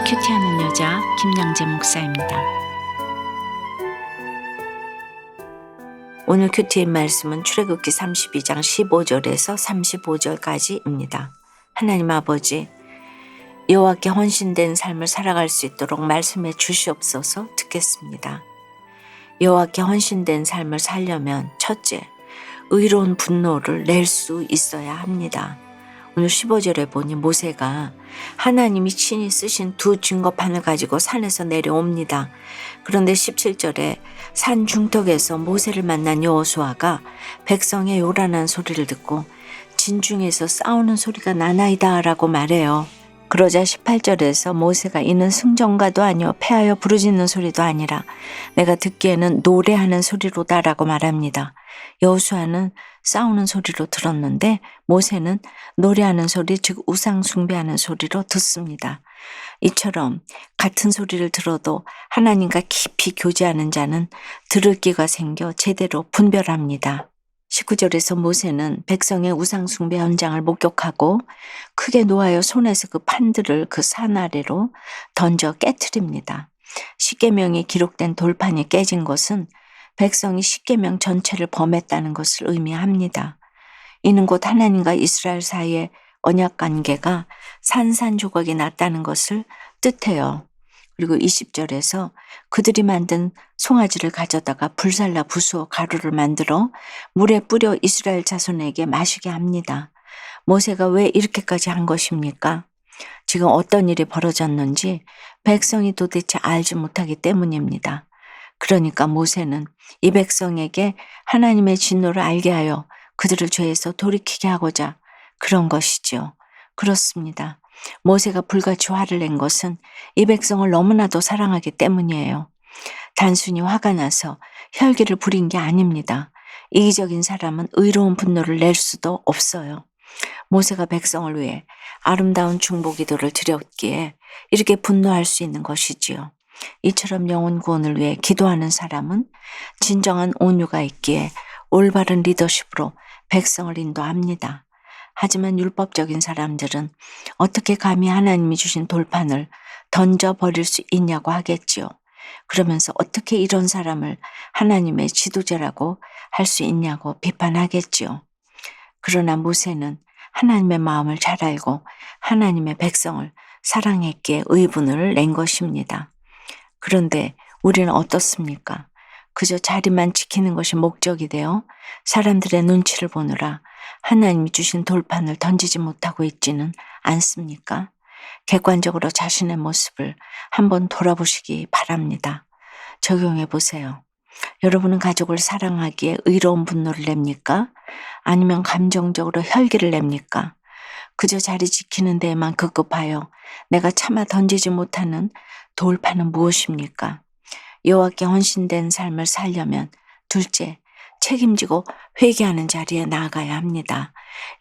큐티하는 여자 김양재 목사입니다. 오늘 큐티의 말씀은 출애굽기 32장 15절에서 35절까지입니다. 하나님 아버지, 여호와께 헌신된 삶을 살아갈 수 있도록 말씀해 주시옵소서. 듣겠습니다. 여호와께 헌신된 삶을 살려면 첫째, 의로운 분노를 낼 수 있어야 합니다. 오늘 15절에 보니 모세가 하나님이 친히 쓰신 두 증거판을 가지고 산에서 내려옵니다. 그런데 17절에 산 중턱에서 모세를 만난 여호수아가 백성의 요란한 소리를 듣고 진중에서 싸우는 소리가 나나이다 라고 말해요. 그러자 18절에서 모세가 이는 승전가도 아니요 패하여 부르짖는 소리도 아니라 내가 듣기에는 노래하는 소리로다 라고 말합니다. 여호수아는 싸우는 소리로 들었는데 모세는 노래하는 소리, 즉 우상 숭배하는 소리로 듣습니다. 이처럼 같은 소리를 들어도 하나님과 깊이 교제하는 자는 들을 귀가 생겨 제대로 분별합니다. 19절에서 모세는 백성의 우상 숭배 현장을 목격하고 크게 노하여 손에서 그 판들을 그 산 아래로 던져 깨트립니다. 십계명이 기록된 돌판이 깨진 것은 백성이 십계명 전체를 범했다는 것을 의미합니다. 이는 곧 하나님과 이스라엘 사이의 언약 관계가 산산조각이 났다는 것을 뜻해요. 그리고 20절에서 그들이 만든 송아지를 가져다가 불살라 부수어 가루를 만들어 물에 뿌려 이스라엘 자손에게 마시게 합니다. 모세가 왜 이렇게까지 한 것입니까? 지금 어떤 일이 벌어졌는지 백성이 도대체 알지 못하기 때문입니다. 그러니까 모세는 이 백성에게 하나님의 진노를 알게 하여 그들을 죄에서 돌이키게 하고자 그런 것이죠. 그렇습니다. 모세가 불같이 화를 낸 것은 이 백성을 너무나도 사랑하기 때문이에요. 단순히 화가 나서 혈기를 부린 게 아닙니다. 이기적인 사람은 의로운 분노를 낼 수도 없어요. 모세가 백성을 위해 아름다운 중보 기도를 드렸기에 이렇게 분노할 수 있는 것이지요. 이처럼 영혼 구원을 위해 기도하는 사람은 진정한 온유가 있기에 올바른 리더십으로 백성을 인도합니다. 하지만 율법적인 사람들은 어떻게 감히 하나님이 주신 돌판을 던져버릴 수 있냐고 하겠지요. 그러면서 어떻게 이런 사람을 하나님의 지도자라고 할 수 있냐고 비판하겠지요. 그러나 모세는 하나님의 마음을 잘 알고 하나님의 백성을 사랑했기에 의분을 낸 것입니다. 그런데 우리는 어떻습니까? 그저 자리만 지키는 것이 목적이 되어 사람들의 눈치를 보느라 하나님이 주신 돌판을 던지지 못하고 있지는 않습니까? 객관적으로 자신의 모습을 한번 돌아보시기 바랍니다. 적용해 보세요. 여러분은 가족을 사랑하기에 의로운 분노를 냅니까? 아니면 감정적으로 혈기를 냅니까? 그저 자리 지키는 데에만 급급하여 내가 차마 던지지 못하는 돌판은 무엇입니까? 여호와께 헌신된 삶을 살려면 둘째, 책임지고 회개하는 자리에 나아가야 합니다.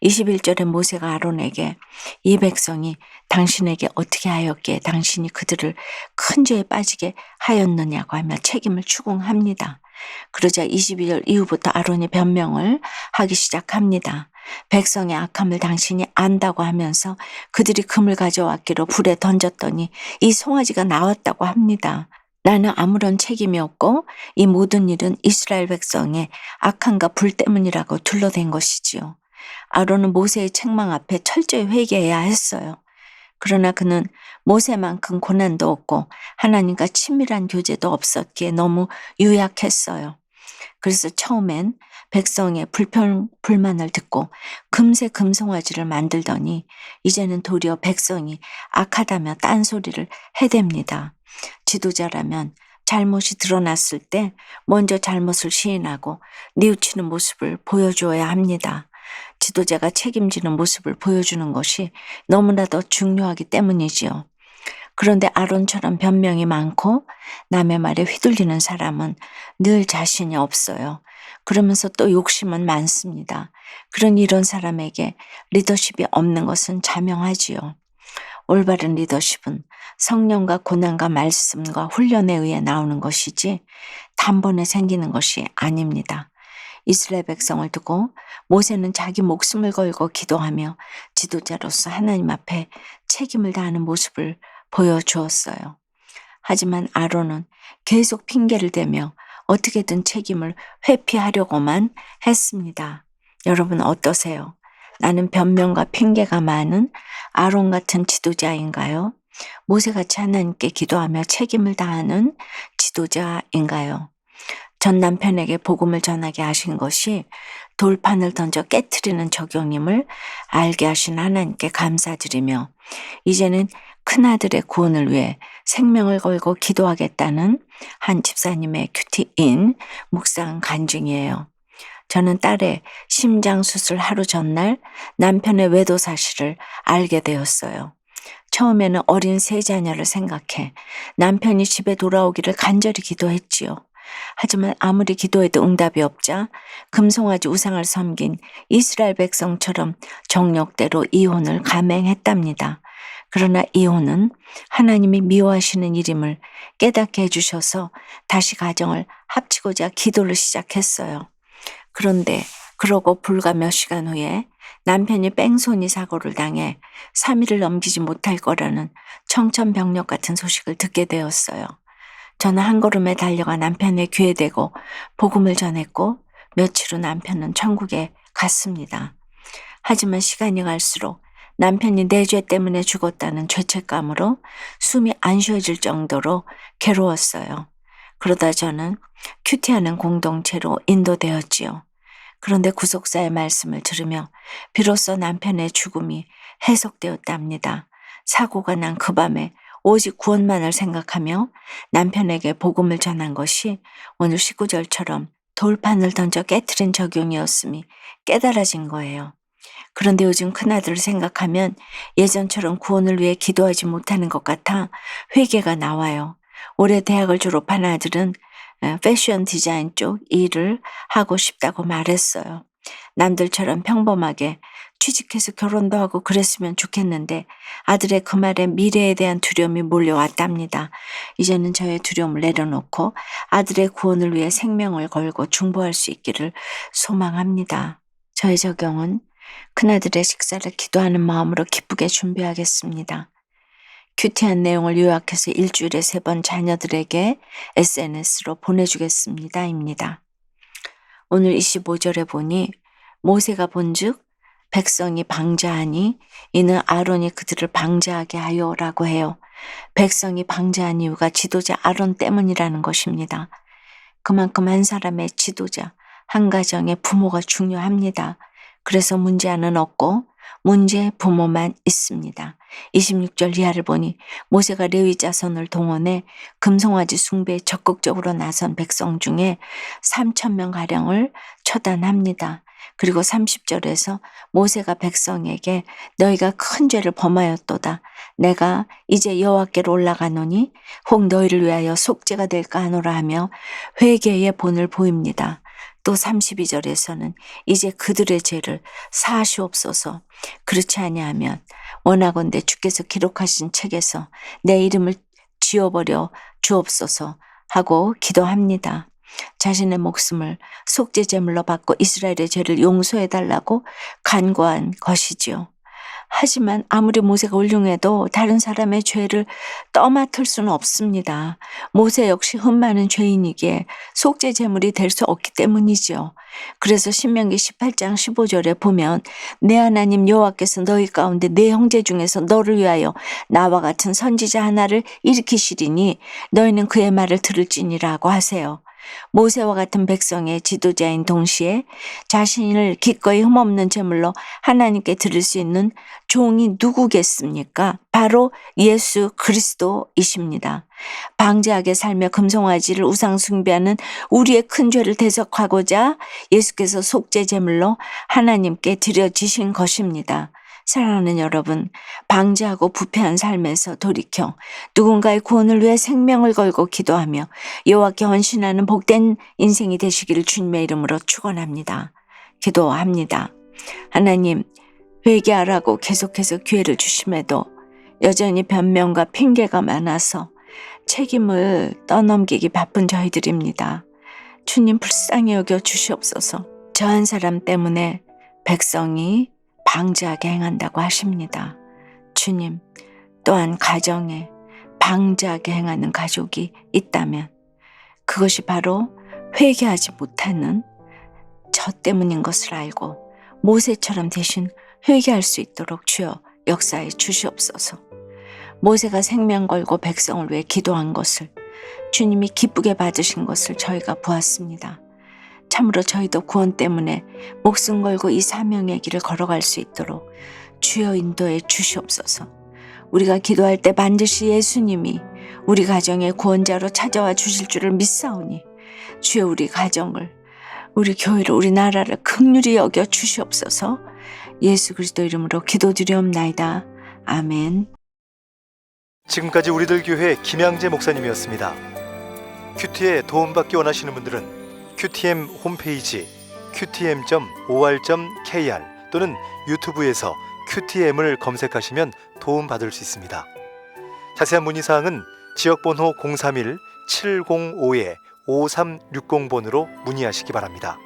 21절에 모세가 아론에게 이 백성이 당신에게 어떻게 하였기에 당신이 그들을 큰 죄에 빠지게 하였느냐고 하며 책임을 추궁합니다. 그러자 22절 이후부터 아론이 변명을 하기 시작합니다. 백성의 악함을 당신이 안다고 하면서 그들이 금을 가져왔기로 불에 던졌더니 이 송아지가 나왔다고 합니다. 나는 아무런 책임이 없고 이 모든 일은 이스라엘 백성의 악함과 불 때문이라고 둘러댄 것이지요. 아론은 모세의 책망 앞에 철저히 회개해야 했어요. 그러나 그는 모세만큼 고난도 없고 하나님과 친밀한 교제도 없었기에 너무 유약했어요. 그래서 처음엔 백성의 불만을 듣고 금세 금송아지를 만들더니 이제는 도리어 백성이 악하다며 딴소리를 해댑니다. 지도자라면 잘못이 드러났을 때 먼저 잘못을 시인하고 뉘우치는 모습을 보여주어야 합니다. 지도자가 책임지는 모습을 보여주는 것이 너무나도 중요하기 때문이지요. 그런데 아론처럼 변명이 많고 남의 말에 휘둘리는 사람은 늘 자신이 없어요. 그러면서 또 욕심은 많습니다. 그런 이런 사람에게 리더십이 없는 것은 자명하지요. 올바른 리더십은 성령과 고난과 말씀과 훈련에 의해 나오는 것이지 단번에 생기는 것이 아닙니다. 이스라엘 백성을 두고 모세는 자기 목숨을 걸고 기도하며 지도자로서 하나님 앞에 책임을 다하는 모습을 보여주었어요. 하지만 아론은 계속 핑계를 대며 어떻게든 책임을 회피하려고만 했습니다. 여러분 어떠세요? 나는 변명과 핑계가 많은 아론 같은 지도자인가요? 모세같이 하나님께 기도하며 책임을 다하는 지도자인가요? 전 남편에게 복음을 전하게 하신 것이 돌판을 던져 깨트리는 적용임을 알게 하신 하나님께 감사드리며 이제는 큰아들의 구원을 위해 생명을 걸고 기도하겠다는 한 집사님의 큐티인 묵상 간증이에요. 저는 딸의 심장수술 하루 전날 남편의 외도 사실을 알게 되었어요. 처음에는 어린 세 자녀를 생각해 남편이 집에 돌아오기를 간절히 기도했지요. 하지만 아무리 기도해도 응답이 없자 금송아지 우상을 섬긴 이스라엘 백성처럼 정력대로 이혼을 감행했답니다. 그러나 이혼은 하나님이 미워하시는 일임을 깨닫게 해주셔서 다시 가정을 합치고자 기도를 시작했어요. 그런데 그러고 불과 몇 시간 후에 남편이 뺑소니 사고를 당해 3일을 넘기지 못할 거라는 청천벽력 같은 소식을 듣게 되었어요. 저는 한 걸음에 달려가 남편의 귀에 대고 복음을 전했고 며칠 후 남편은 천국에 갔습니다. 하지만 시간이 갈수록 남편이 내 죄 때문에 죽었다는 죄책감으로 숨이 안 쉬어질 정도로 괴로웠어요. 그러다 저는 큐티하는 공동체로 인도되었지요. 그런데 구속사의 말씀을 들으며 비로소 남편의 죽음이 해석되었답니다. 사고가 난 그 밤에 오직 구원만을 생각하며 남편에게 복음을 전한 것이 오늘 19절처럼 돌판을 던져 깨트린 적용이었음이 깨달아진 거예요. 그런데 요즘 큰아들을 생각하면 예전처럼 구원을 위해 기도하지 못하는 것 같아 회개가 나와요. 올해 대학을 졸업한 아들은 패션 디자인 쪽 일을 하고 싶다고 말했어요. 남들처럼 평범하게 취직해서 결혼도 하고 그랬으면 좋겠는데 아들의 그 말에 미래에 대한 두려움이 몰려왔답니다. 이제는 저의 두려움을 내려놓고 아들의 구원을 위해 생명을 걸고 중보할 수 있기를 소망합니다. 저의 적용은 큰아들의 식사를 기도하는 마음으로 기쁘게 준비하겠습니다. 큐티한 내용을 요약해서 일주일에 3번 자녀들에게 SNS로 보내주겠습니다. 입니다. 오늘 25절에 보니 모세가 본즉 백성이 방자하니 이는 아론이 그들을 방자하게 하여라고 해요. 백성이 방자한 이유가 지도자 아론 때문이라는 것입니다. 그만큼 한 사람의 지도자, 한 가정의 부모가 중요합니다. 그래서 문제아는 없고 문제의 부모만 있습니다. 26절 이하를 보니 모세가 레위 자손을 동원해 금송아지 숭배에 적극적으로 나선 백성 중에 3,000명가량을 처단합니다. 그리고 30절에서 모세가 백성에게 너희가 큰 죄를 범하였도다. 내가 이제 여호와께로 올라가노니 혹 너희를 위하여 속죄가 될까 하노라 하며 회개의 본을 보입니다. 또 32절에서는 이제 그들의 죄를 사하시옵소서. 그렇지 아니하면 원하건대 주께서 기록하신 책에서 내 이름을 지워버려 주옵소서 하고 기도합니다. 자신의 목숨을 속죄제물로 받고 이스라엘의 죄를 용서해달라고 간구한 것이지요. 하지만 아무리 모세가 훌륭해도 다른 사람의 죄를 떠맡을 수는 없습니다. 모세 역시 흠 많은 죄인이기에 속죄 제물이 될 수 없기 때문이지요. 그래서 신명기 18장 15절에 보면 내 하나님 여호와께서 너희 가운데 내 형제 중에서 너를 위하여 나와 같은 선지자 하나를 일으키시리니 너희는 그의 말을 들을지니라고 하세요. 모세와 같은 백성의 지도자인 동시에 자신을 기꺼이 흠없는 제물로 하나님께 드릴 수 있는 종이 누구겠습니까? 바로 예수 그리스도이십니다. 방제하게 살며 금송아지를 우상 숭배하는 우리의 큰 죄를 대속하고자 예수께서 속죄 제물로 하나님께 드려지신 것입니다. 사랑하는 여러분, 방제하고 부패한 삶에서 돌이켜 누군가의 구원을 위해 생명을 걸고 기도하며 여호와께 헌신하는 복된 인생이 되시기를 주님의 이름으로 축원합니다. 기도합니다. 하나님, 회개하라고 계속해서 기회를 주심에도 여전히 변명과 핑계가 많아서 책임을 떠넘기기 바쁜 저희들입니다. 주님 불쌍히 여겨 주시옵소서. 저 한 사람 때문에 백성이 방자하게 행한다고 하십니다. 주님, 또한 가정에 방자하게 행하는 가족이 있다면 그것이 바로 회개하지 못하는 저 때문인 것을 알고 모세처럼 대신 회개할 수 있도록 주여 역사해 주시옵소서. 모세가 생명 걸고 백성을 위해 기도한 것을 주님이 기쁘게 받으신 것을 저희가 보았습니다. 참으로 저희도 구원 때문에 목숨 걸고 이 사명의 길을 걸어갈 수 있도록 주여 인도해 주시옵소서. 우리가 기도할 때 반드시 예수님이 우리 가정의 구원자로 찾아와 주실 줄을 믿사오니 주여 우리 가정을, 우리 교회를, 우리 나라를 긍휼히 여겨 주시옵소서. 예수 그리스도 이름으로 기도드리옵나이다. 아멘. 지금까지 우리들 교회 김양재 목사님이었습니다. 큐티에 도움받기 원하시는 분들은 QTM 홈페이지 qtm.or.kr 또는 유튜브에서 QTM을 검색하시면 도움받을 수 있습니다. 자세한 문의사항은 지역번호 031-705-5360번으로 문의하시기 바랍니다.